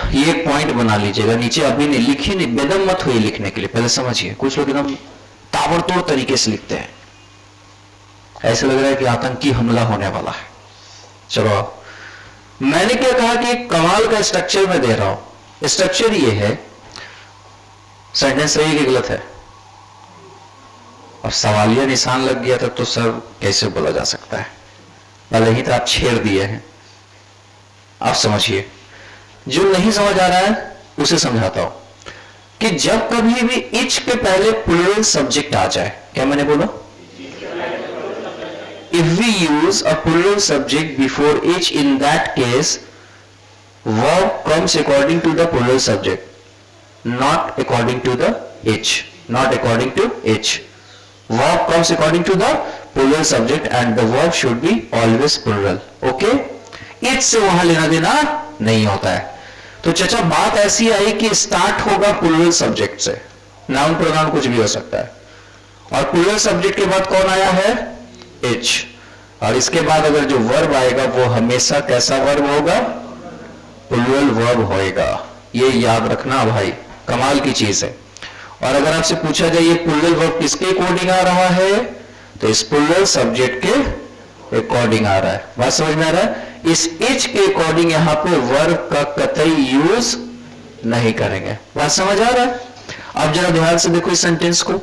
ये पॉइंट बना लीजिएगा नीचे। अभी नहीं लिखिए, नहीं, बेदम मत हुई लिखने के लिए, पहले समझिए। कुछ लोग एकदम ताबड़तोड़ तरीके से लिखते हैं, ऐसे लग रहा है कि आतंकी हमला होने वाला है। चलो आप, मैंने क्या कहा कि कमाल का स्ट्रक्चर मैं दे रहा हूं। स्ट्रक्चर ये है, सेंटेंस सही कि गलत है, और सवालिया निशान लग गया तब तो सर कैसे बोला जा सकता है, भले ही तो आप छेड़ दिए हैं। आप समझिए, जो नहीं समझ आ रहा है उसे समझाता हूं कि जब कभी भी इच के पहले प्लूरल सब्जेक्ट आ जाए, क्या मैंने बोला, if we use a plural subject before each, in that case verb comes according to the plural subject, not according to the h, not according to h. Verb comes according to the plural subject and the verb should be always plural. Okay? Etch से वहां लेना देना नहीं होता है। तो चचा बात ऐसी आई कि स्टार्ट होगा प्लूरल सब्जेक्ट से, नाउन प्रोनाउन कुछ भी हो सकता है, और प्लूरल सब्जेक्ट के बाद कौन आया है, इच। और इसके बाद अगर जो वर्ब आएगा वो हमेशा कैसा वर्ब होगा, प्लूरल वर्ब होएगा। ये याद रखना भाई, कमाल की चीज है। और अगर आपसे पूछा जाए ये प्लूरल वर्ब किसके अकॉर्डिंग आ रहा है, तो इस प्लूरल सब्जेक्ट के अकॉर्डिंग आ रहा है। बात समझ में आ रहा है? इस इच के अकॉर्डिंग यहां पे वर्ब का कतई यूज नहीं करेंगे। बात समझ आ रहा है? अब जरा ध्यान से देखो इस सेंटेंस को,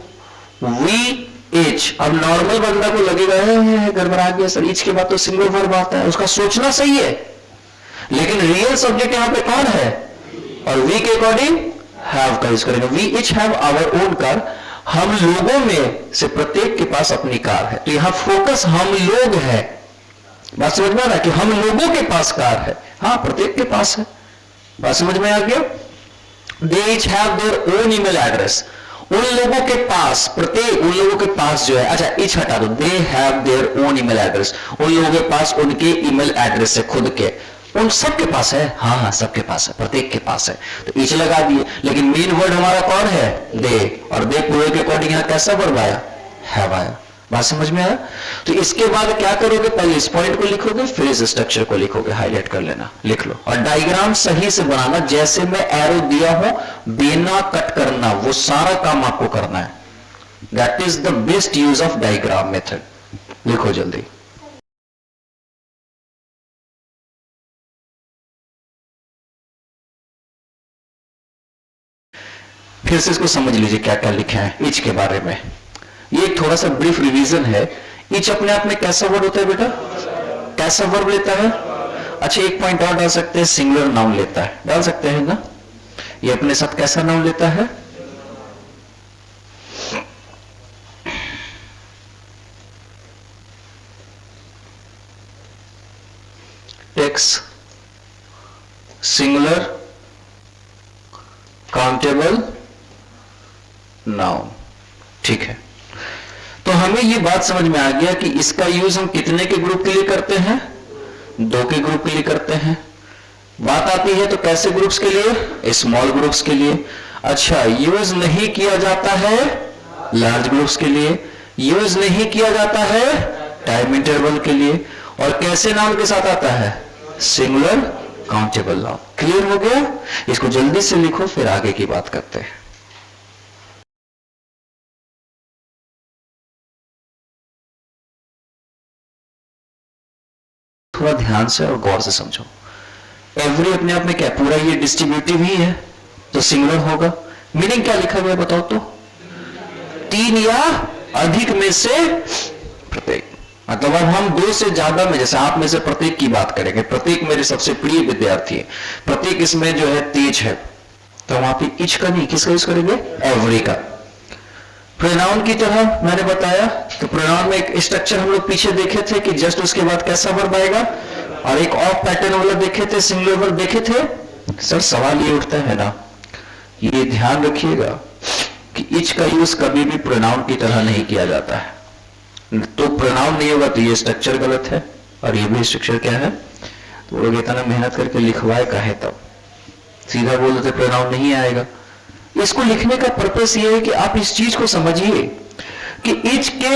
वी इच। अब नॉर्मल बंदा को लगेगा गड़बड़ा गया सर, इच के बाद तो सिंगल वर्ब आता है, उसका सोचना सही है, लेकिन रियल सब्जेक्ट यहां पे कौन है, और वी के अकॉर्डिंग हैव का यूज करेंगे। We each have our own car. हम लोगों में से प्रत्येक के पास अपनी कार है, तो यहां फोकस हम लोग है। बात समझ में आ रहा है कि हम लोगों के पास कार है, हाँ प्रत्येक के पास है। बात समझ में आ गया? They each have their own email address. उन लोगों के पास, प्रत्येक उन लोगों के पास जो है, अच्छा इच हटा दो, they have their own email address. उन लोगों के पास उनके ईमेल एड्रेस है, खुद के, उन सबके पास है, हाँ हाँ सबके पास है, प्रत्येक के पास है, तो इच लगा दिए। लेकिन मेन वर्ड हमारा कौन है, दे, और दे प्लूरल के अकॉर्डिंग यहां कैसा वर्ब आया, हैव आया। बात समझ में आया? तो इसके बाद क्या करोगे, पहले इस पॉइंट को लिखोगे, फिर इस स्ट्रक्चर को लिखोगे, हाईलाइट कर लेना, लिख लो। और डायग्राम सही से बनाना, जैसे मैं एरो दिया हूं, बिना कट करना, वो सारा काम आपको करना है। That is the best use of diagram method. लिखो जल्दी। फिर से इसको समझ लीजिए क्या क्या लिखे हैं इच के बारे में। ये एक थोड़ा सा ब्रीफ रिवीजन है। इच अपने आप में कैसा वर्ड होता है बेटा, कैसा वर्ब लेता है? अच्छा एक पॉइंट और डाल सकते हैं, सिंगुलर नाउन लेता है, डाल सकते हैं ना। ये अपने साथ कैसा नाउन लेता है, टेक्स, सिंगुलर, काउंटेबल नाउन। ठीक है, तो हमें ये बात समझ में आ गया कि इसका यूज हम कितने के ग्रुप के लिए करते हैं? 2 के ग्रुप के लिए करते हैं। बात आती है तो कैसे ग्रुप्स के लिए? स्मॉल ग्रुप्स के लिए। अच्छा, यूज नहीं किया जाता है लार्ज ग्रुप्स के लिए, यूज नहीं किया जाता है टाइम इंटरवल के लिए, और कैसे नाउन के साथ आता है? Singular countable noun. क्लियर हो गया? इसको जल्दी से लिखो, फिर आगे की बात करते हैं। थोड़ा ध्यान से और गौर से समझो। एवरी अपने आप में क्या पूरा ये डिस्ट्रीब्यूटिव ही है, तो सिंगुलर होगा। मीनिंग क्या लिखा हुआ है बताओ तो? 3 या अधिक में से प्रत्येक। मतलब अब हम 2 से ज्यादा में, जैसे आप में से प्रत्येक की बात करेंगे, प्रत्येक मेरे सबसे प्रिय विद्यार्थी है, प्रत्येक इसमें जो है तेज है, तो वहां पे इच का नहीं, किसका यूज करेंगे? एवरी का। प्रोनाउन की तरह मैंने बताया, तो प्रोनाउन में एक स्ट्रक्चर हम लोग पीछे देखे थे कि जस्ट उसके बाद कैसा वर्ब आएगा, और एक ऑफ पैटर्न वाला देखे थे, सिंगुलर वर्ब देखे थे। सर सवाल ये उठता है ना, ये ध्यान रखिएगा कि इच का यूज कभी भी प्रोनाउन की तरह नहीं किया जाता है। तो प्रोनाउन नहीं होगा तो ये स्ट्रक्चर गलत है, और ये भी स्ट्रक्चर क्या है, तो लोग इतना मेहनत करके लिखवाए का है, तब सीधा बोल देते प्रोनाउन नहीं आएगा। इसको लिखने का पर्पस ये है कि आप इस चीज को समझिए कि इच के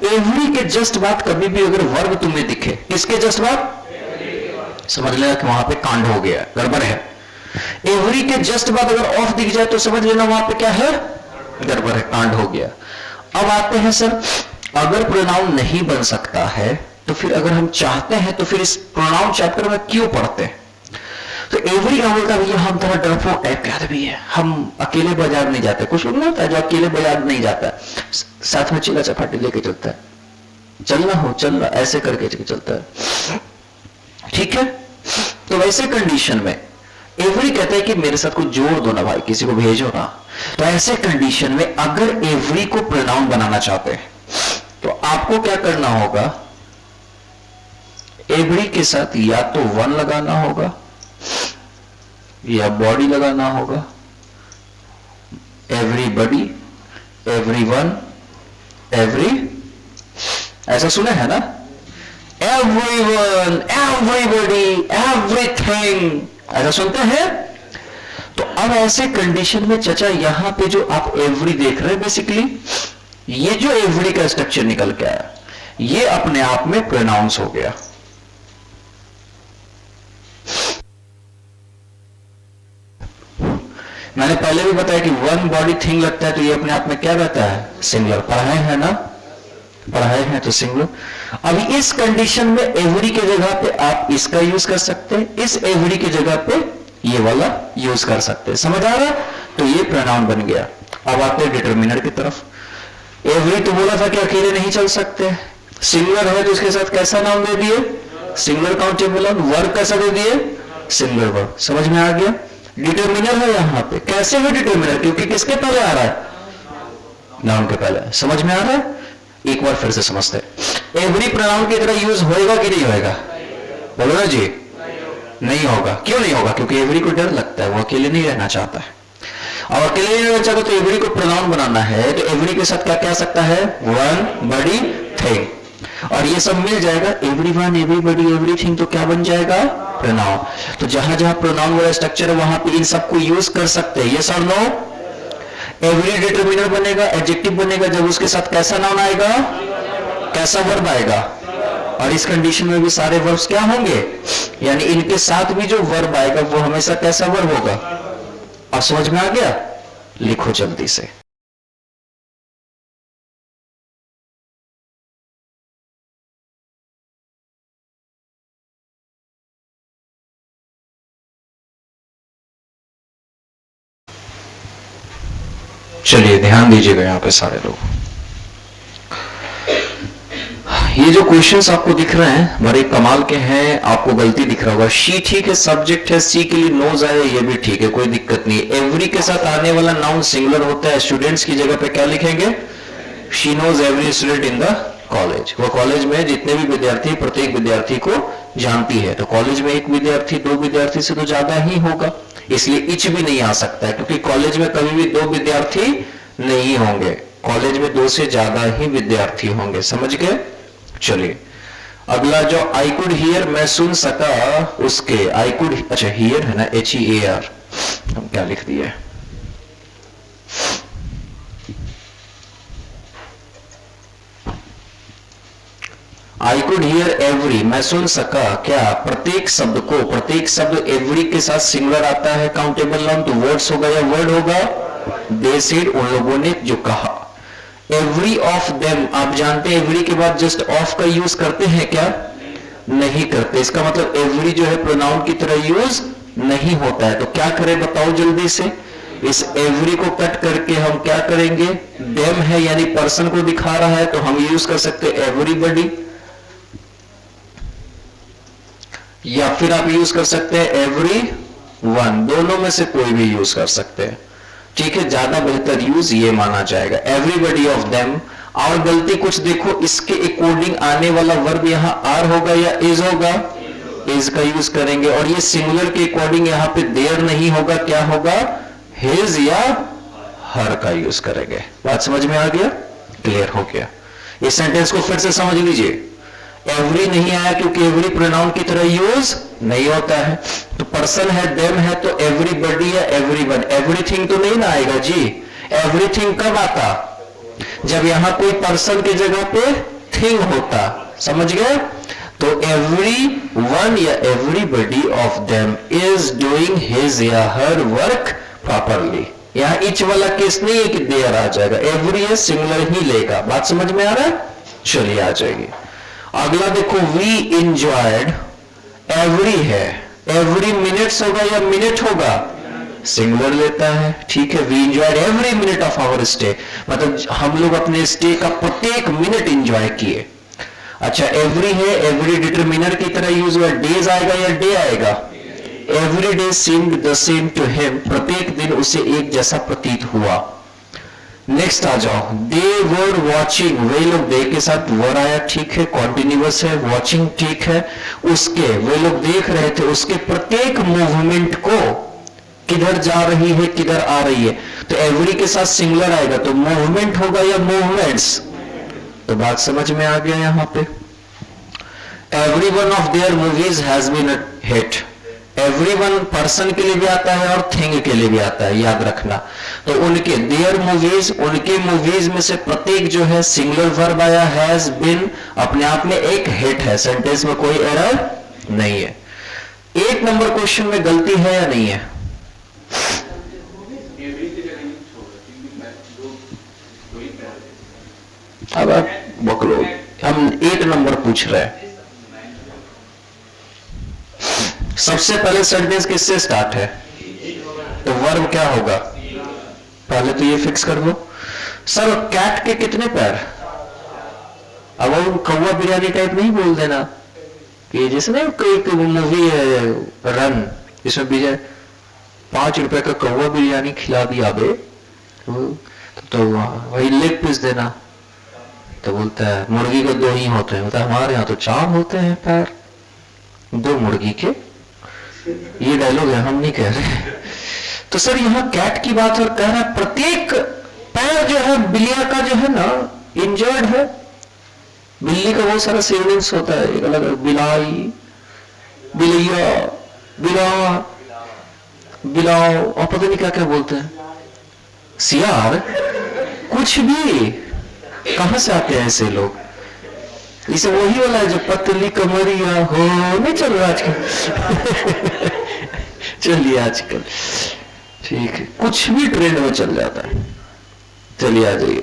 एवरी के जस्ट बाद कभी भी अगर वर्ब तुम्हें दिखे, किसके जस्ट बाद, समझ लेना कि वहां पे कांड हो गया, गड़बड़ है। एवरी के जस्ट बाद अगर ऑफ दिख जाए तो समझ लेना वहां पे क्या है, गड़बड़ है, कांड हो गया। अब आते हैं सर, अगर प्रोनाउन नहीं बन सकता है तो फिर अगर हम चाहते हैं तो फिर इस प्रोनाउन चैप्टर में क्यों पढ़ते हैं? तो एवरी का बोलता भैया हम थोड़ा डरपोक टाइप के आदमी है, हम अकेले बाजार नहीं जाते। कुछ लोग ना होता है जो अकेले बाजार नहीं जाता, साथ में चिल्ला चपाटी लेके चलता है, चलना हो चलना, ऐसे करके चलता है। ठीक है, तो वैसे कंडीशन में एवरी कहता है कि मेरे साथ कुछ जोड़ दो ना भाई, किसी को भेजो ना। तो ऐसे कंडीशन में अगर एवरी को प्रोनाउन बनाना चाहते हैं तो आपको क्या करना होगा, एवरी के साथ या तो वन लगाना होगा या बॉडी लगाना होगा। एवरीबडी, एवरीवन, एवरी, ऐसा सुना है ना? एवरीवन, एवरीबडी, एवरीथिंग, ऐसा सुनते हैं। तो अब ऐसे कंडीशन में चचा यहां पे जो आप एवरी देख रहे हैं, बेसिकली ये जो एवरी का स्ट्रक्चर निकल के आया, ये अपने आप में प्रोनाउंस हो गया। मैंने पहले भी बताया कि वन बॉडी थिंग लगता है तो ये अपने आप में क्या रहता है, सिंगुलर। पढ़ाए हैं ना, पढ़ाए हैं तो सिंगुलर। अब इस कंडीशन में एवरी की जगह पे आप इसका यूज कर सकते हैं, इस एवरी की जगह पे ये वाला यूज कर सकते हैं। समझ आ रहा? तो ये प्रोनाउन बन गया। अब आते हैं डिटर्मिनर की तरफ। एवरी तो बोला था कि अकेले नहीं चल सकते, सिंगुलर है तो इसके साथ कैसा नाउन दे दिए, सिंगुलर काउंटेबल नाउन। वर्ब कैसा दे दिए, सिंगुलर वर्ब। समझ में आ गया? डिटर्मिनर है यहां पे। कैसे है डिटर्मिनर? क्योंकि किसके पहले आ रहा है, नाउन के पहले। समझ में आ रहा है? एक बार फिर से समझते हैं। एवरी प्रोनाउन की तरह यूज होएगा कि नहीं होएगा? बोलो ना जी, नहीं होगा। क्यों नहीं होगा? क्योंकि एवरी को डर लगता है, वो अकेले नहीं रहना चाहता है। और अकेले नहीं रहना चाहता तो एवरी को प्रोनाउन बनाना है, तो एवरी के साथ क्या क्या आ सकता है, वन, बड़ी, थिंग, और ये सब मिल जाएगा। एवरीवन, एवरीबॉडी, एवरीथिंग, तो क्या बन जाएगा, प्रोनाउन। तो जहां जहां प्रोनाउन वाला स्ट्रक्चर है वहां पे इन सबको यूज कर सकते हैं। यस और नो? एवरी डिटर्मिनर बनेगा, एडजेक्टिव बनेगा जब उसके साथ कैसा नाउन आएगा, कैसा वर्ब आएगा। और इस कंडीशन में भी सारे वर्ब्स क्या होंगे, यानी इनके साथ भी जो वर्ब आएगा वो हमेशा कैसा वर्ब होगा। अब समझ में आ गया? लिखो जल्दी से। चलिए ध्यान दीजिएगा यहां पे सारे लोग। ये जो क्वेश्चंस आपको दिख रहे हैं बड़े कमाल के हैं। आपको गलती दिख रहा होगा, शी ठीक है, सब्जेक्ट है, सी के लिए नोज आए, ये भी ठीक है, कोई दिक्कत नहीं। एवरी के साथ आने वाला नाउन सिंगुलर होता है। स्टूडेंट्स की जगह पे क्या लिखेंगे, she knows every student in the college. वो कॉलेज में जितने भी विद्यार्थी, प्रत्येक विद्यार्थी को जानती है। तो कॉलेज में एक विद्यार्थी 2 विद्यार्थी से तो ज्यादा ही होगा, इसलिए इच भी नहीं आ सकता है, क्योंकि कॉलेज में कभी भी 2 विद्यार्थी नहीं होंगे, कॉलेज में 2 से ज्यादा ही विद्यार्थी होंगे, समझ गए। चलिए अगला जो आई कुड हियर, मैं सुन सका, उसके आई कुड, अच्छा हियर है ना, HEAR, हम क्या लिख दिए, आई कुड हियर एवरी, मैं सुन सका क्या, प्रत्येक शब्द को, प्रत्येक शब्द एवरी के साथ सिंगुलर आता है, काउंटेबल नाउन, तो वर्ड्स होगा या वर्ड होगा, दे सेड, उन लोगों ने जो कहा। एवरी ऑफ देम, आप जानते हैं एवरी के बाद जस्ट ऑफ का यूज करते हैं क्या, नहीं करते, इसका मतलब एवरी जो है प्रोनाउन की तरह यूज नहीं होता है, तो क्या करें बताओ जल्दी से, इस एवरी को कट करके हम क्या करेंगे, देम है यानी पर्सन को दिखा रहा है, तो हम यूज कर सकते हैं एवरीबॉडी, या फिर आप यूज कर सकते हैं एवरी वन, दोनों में से कोई भी यूज कर सकते हैं, ठीक है, ज्यादा बेहतर यूज ये माना जाएगा, एवरीबॉडी ऑफ देम। और गलती कुछ देखो, इसके अकॉर्डिंग आने वाला वर्ब यहां आर होगा या इज होगा, इज का यूज करेंगे, और ये सिंगुलर के अकॉर्डिंग यहां पे देयर नहीं होगा, क्या होगा, हिज या हर का यूज करेंगे। बात समझ में आ गया, क्लियर हो गया। इस सेंटेंस को फिर से समझ लीजिए, एवरी नहीं आया क्योंकि एवरी प्रोनाउन की तरह यूज नहीं होता है, तो पर्सन है, देम है, तो एवरीबॉडी या एवरीवन, एवरीथिंग तो नहीं ना आएगा जी, एवरीथिंग कब आता, जब यहां कोई पर्सन की जगह पे थिंग होता, समझ गए। तो एवरी वन या everybody of them is doing his या हर वर्क प्रॉपरली, यहां इच वाला केस नहीं है कि देयर आ जाएगा, एवरी है सिंगुलर ही लेगा। बात समझ में आ रहा है, चलिए आ जाएगी। अगला देखो, वी इंजॉयड, एवरी है, एवरी मिनट्स होगा या मिनट होगा, सिंगुलर लेता है, ठीक है, we enjoyed every minute of our stay, मतलब हम लोग अपने स्टे का प्रत्येक मिनट इंजॉय किए। अच्छा एवरी है, एवरी डिटरमिनर की तरह यूज हुआ, डेज आएगा या डे आएगा, every day seemed the same to him, प्रत्येक दिन उसे एक जैसा प्रतीत हुआ। नेक्स्ट आ जाओ, दे वर वॉचिंग, वे लोग दे के साथ वर आया, ठीक है, कॉन्टिन्यूअस है, वॉचिंग ठीक है, उसके, वे लोग देख रहे थे, उसके प्रत्येक मूवमेंट को, किधर जा रही है किधर आ रही है, तो एवरी के साथ सिंगुलर आएगा, तो मूवमेंट होगा या मूवमेंट्स, तो बात समझ में आ गया। यहां पे every one of their movies has been a hit, everyone person के लिए भी आता है और थिंग के लिए भी आता है, याद रखना। तो उनके देयर मूवीज, उनके मूवीज में से प्रत्येक जो है सिंगुलर वर्ब आया, हैज बीन अपने आप में एक हिट है, सेंटेंस में कोई एरर नहीं है। 1 नंबर क्वेश्चन में गलती है या नहीं है, अब आप बकलो, हम 1 नंबर पूछ रहे हैं। सबसे पहले सेंटेंस किससे स्टार्ट है, तो वर्ब क्या होगा, पहले तो ये फिक्स कर दो। सर कैट के कितने पैर, अब वो कौवा बिरयानी टाइप नहीं बोल देना, ये जैसे ना कोई मूवी है रन, जिसमें भी 5 रुपए का कौवा बिरयानी खिला दिया बे, तो वही लेग पीस देना, तो बोलता है मुर्गी के 2 ही होते हैं, बोलता है हमारे यहाँ तो 4 होते हैं पैर, 2 मुर्गी के, ये डायलॉग है, हम नहीं कह रहे। तो सर यहाँ कैट की बात और कह रहा है प्रत्येक पैर जो है बिल्लिया का जो है ना इंजर्ड है, बिल्ली का बहुत सारा सिनोनिम्स होता है, एक अलग बिलाई, बिलिया, बिला, बिलाओ, और पता नहीं क्या क्या बोलते हैं, सियार, कुछ भी, कहां से आते हैं ऐसे लोग, इसे वही वाला है जो पतली कमरिया हो, नहीं चल रहा आजकल चलिए आजकल ठीक है, कुछ भी ट्रेंड में चल जाता है। चलिए आ जाइए,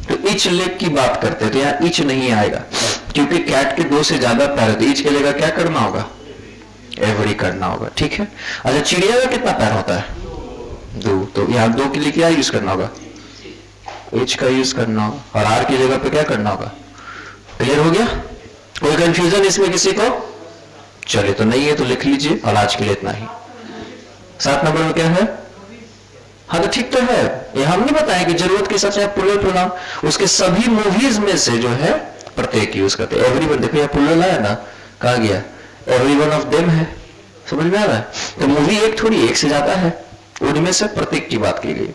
तो इच लेग की बात करते हैं, तो यहाँ इच नहीं आएगा क्योंकि कैट के 2 से ज्यादा पैर है, तो इच के लेगा क्या करना होगा, एवरी करना होगा, ठीक है। अच्छा चिड़िया का कितना पैर होता है, 2, तो यहाँ 2 के लिए क्या यूज करना होगा, इच का यूज करना होगा, और आर की जगह पे क्या करना होगा। क्लियर हो गया, कोई कंफ्यूजन इसमें किसी को, चलिए तो नहीं है तो लिख लीजिए, और आज के लिए इतना ही। 7 नंबर में क्या है, हाँ तो ठीक तो है, ये हम नहीं बताएं कि जरूरत के हिसाब से आप प्लूरल प्रोनाउन उसके सभी मूवीज में से जो है प्रत्येक यूज करते हैं। एवरीवन देखो यहाँ प्लूरल आया ना, कहा गया एवरीवन ऑफ देम है, समझ में आ रहा है, तो मूवी एक थोड़ी, एक से ज्यादा है, उनमें से प्रत्येक की बात की गई।